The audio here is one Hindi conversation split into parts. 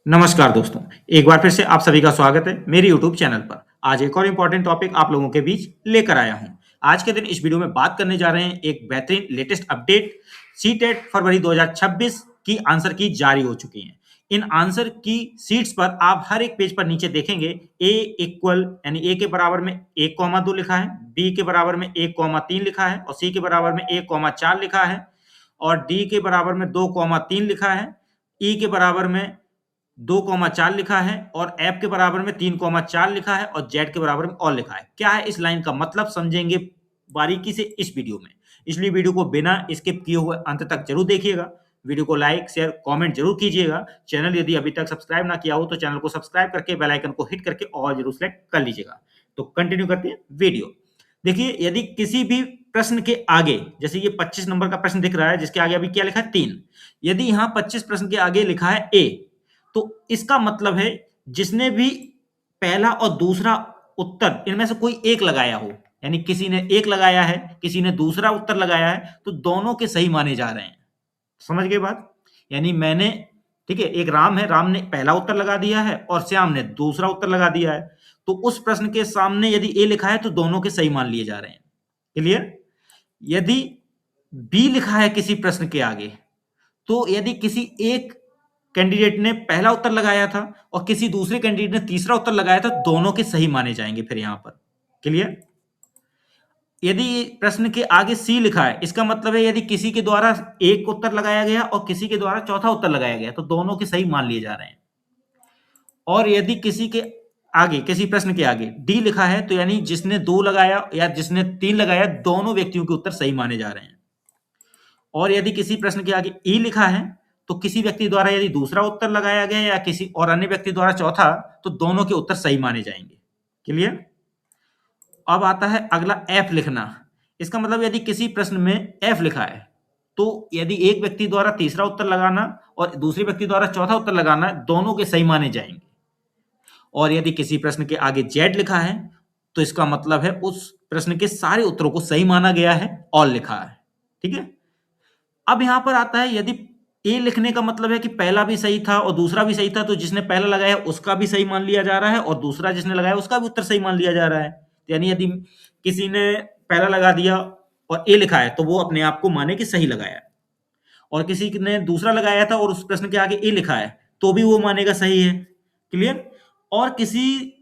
नमस्कार दोस्तों, एक बार फिर से आप सभी का स्वागत है मेरे YouTube चैनल पर। आज एक और इम्पोर्टेंट टॉपिक आप लोगों के बीच लेकर आया हूं। आज के दिन इस वीडियो में बात करने जा रहे हैं एक बेहतरीन लेटेस्ट अपडेट। सीटेट फरवरी 2026 की आंसर की जारी हो चुकी हैं। इन आंसर की सीट्स पर आप हर एक पेज पर नीचे देखेंगे ए इक्वल यानी ए के बराबर में 1,2 लिखा है, बी के बराबर में 1,3 लिखा है और सी के बराबर में 1,4 लिखा है और डी के बराबर में 2,3 लिखा है, ई के बराबर में 2,4 लिखा है और एफ के बराबर में 3,4 लिखा है और जेड के बराबर में और लिखा है। क्या है इस लाइन का मतलब, समझेंगे बारीकी से इस वीडियो में। इसलिए वीडियो को बिना स्किप किए हुए अंत तक जरूर देखिएगा। वीडियो को लाइक शेयर कमेंट जरूर कीजिएगा। चैनल यदि अभी तक सब्सक्राइब ना किया हो तो चैनल को सब्सक्राइब करके बेल आइकन को हिट करके और जरूर सेलेक्ट कर लीजिएगा। तो कंटिन्यू करते हैं वीडियो। देखिए, यदि किसी भी प्रश्न के आगे, जैसे ये 25 नंबर का प्रश्न दिख रहा है जिसके आगे अभी क्या लिखा है 3, यदि यहाँ 25 प्रश्न के आगे लिखा है ए, तो इसका मतलब है जिसने भी पहला और दूसरा उत्तर इनमें से कोई एक लगाया हो, यानी किसी ने एक लगाया है किसी ने दूसरा उत्तर लगाया है, तो दोनों के सही माने जा रहे हैं। समझ गए बात? यानी मैंने, ठीक है, एक राम है, राम ने पहला उत्तर लगा दिया है और श्याम ने दूसरा उत्तर लगा दिया है, तो उस प्रश्न के सामने यदि ए लिखा है तो दोनों के सही मान लिए जा रहे हैं। क्लियर? यदि बी लिखा है किसी प्रश्न के आगे, तो यदि किसी एक कैंडिडेट ने पहला उत्तर लगाया था और किसी दूसरे कैंडिडेट ने तीसरा उत्तर लगाया था, दोनों के सही माने जाएंगे फिर यहां पर। क्लियर? यदि प्रश्न के आगे सी लिखा है, इसका मतलब है यदि किसी के द्वारा एक उत्तर लगाया गया और किसी के द्वारा चौथा उत्तर लगाया गया, तो दोनों के सही मान लिए जा रहे हैं। और यदि किसी के आगे, किसी प्रश्न के आगे डी लिखा है, तो यानी जिसने 2 लगाया या जिसने 3 लगाया, दोनों व्यक्तियों के उत्तर सही माने जा रहे हैं। और यदि किसी प्रश्न के आगे ई लिखा है, तो किसी व्यक्ति द्वारा यदि दूसरा उत्तर लगाया गया या किसी और अन्य व्यक्ति द्वारा चौथा, तो दोनों के उत्तर सही माने जाएंगे। क्लियर? अब आता है अगला एफ लिखना। इसका मतलब यदि किसी प्रश्न में एफ लिखा है, तो यदि एक व्यक्ति द्वारा तीसरा उत्तर लगाना और दूसरे व्यक्ति द्वारा चौथा उत्तर लगाना, दोनों के सही माने जाएंगे। और यदि किसी प्रश्न के आगे जेड लिखा है, तो इसका मतलब है उस प्रश्न के सारे उत्तरों को सही माना गया है, ऑल लिखा है। ठीक है? अब यहां पर आता है यदि ए लिखने का मतलब है कि पहला भी सही था और दूसरा भी सही था, तो जिसने पहला लगाया उसका भी सही मान लिया जा रहा है और दूसरा जिसने लगाया उसका भी उत्तर सही मान लिया जा रहा है। यानी यदि किसी ने पहला लगा दिया और ए लिखा है, तो वो अपने आप को माने कि सही लगाया, और किसी ने दूसरा लगाया था और उस प्रश्न के आगे ए लिखा है, तो भी वो मानेगा सही है। क्लियर? और किसी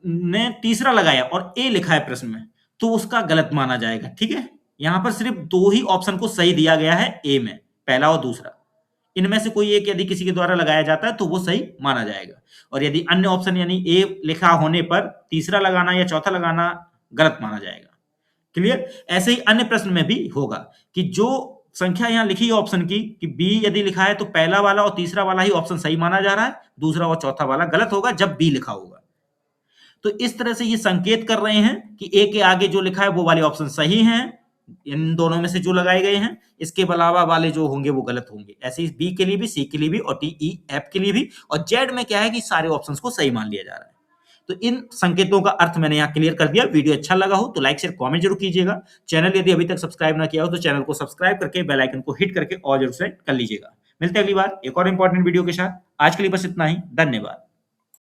ने तीसरा लगाया और ए लिखा है प्रश्न में, तो उसका गलत माना जाएगा। ठीक है? यहां पर सिर्फ 2 ही ऑप्शन को सही दिया गया है ए में, पहला और दूसरा। इनमें से कोई एक यदि किसी के द्वारा लगाया जाता है तो वो सही माना जाएगा, और यदि अन्य ऑप्शन यानी ए लिखा होने पर तीसरा लगाना या चौथा लगाना गलत माना जाएगा। क्लियर? ऐसे ही अन्य प्रश्न में भी होगा कि जो संख्या यहां लिखी है ऑप्शन की, कि बी यदि लिखा है तो पहला वाला और तीसरा वाला ही ऑप्शन सही माना जा रहा है, दूसरा और चौथा वाला गलत होगा जब बी लिखा होगा। तो इस तरह से ये संकेत कर रहे हैं कि ए के आगे जो लिखा है वो वाले ऑप्शन सही हैं, इन दोनों में से जो लगाए गए हैं। इसके अलावा वाले जो होंगे वो गलत होंगे। ऐसे ही बी के लिए भी, सी के लिए भी और डी ई एफ के लिए भी। और जेड में क्या है कि सारे ऑप्शंस को सही मान लिया जा रहा है। तो इन संकेतों का अर्थ मैंने यहाँ क्लियर कर दिया। वीडियो अच्छा लगा हो तो लाइक शेयर कमेंट जरूर कीजिएगा। चैनल यदि अभी तक सब्सक्राइब ना किया हो तो चैनल को सब्सक्राइब करके बेल आइकन को हिट करके और जरूर से कर लीजिएगा। मिलते हैं अगली बार एक और इंपॉर्टेंट वीडियो के साथ। आज के लिए बस इतना ही। धन्यवाद।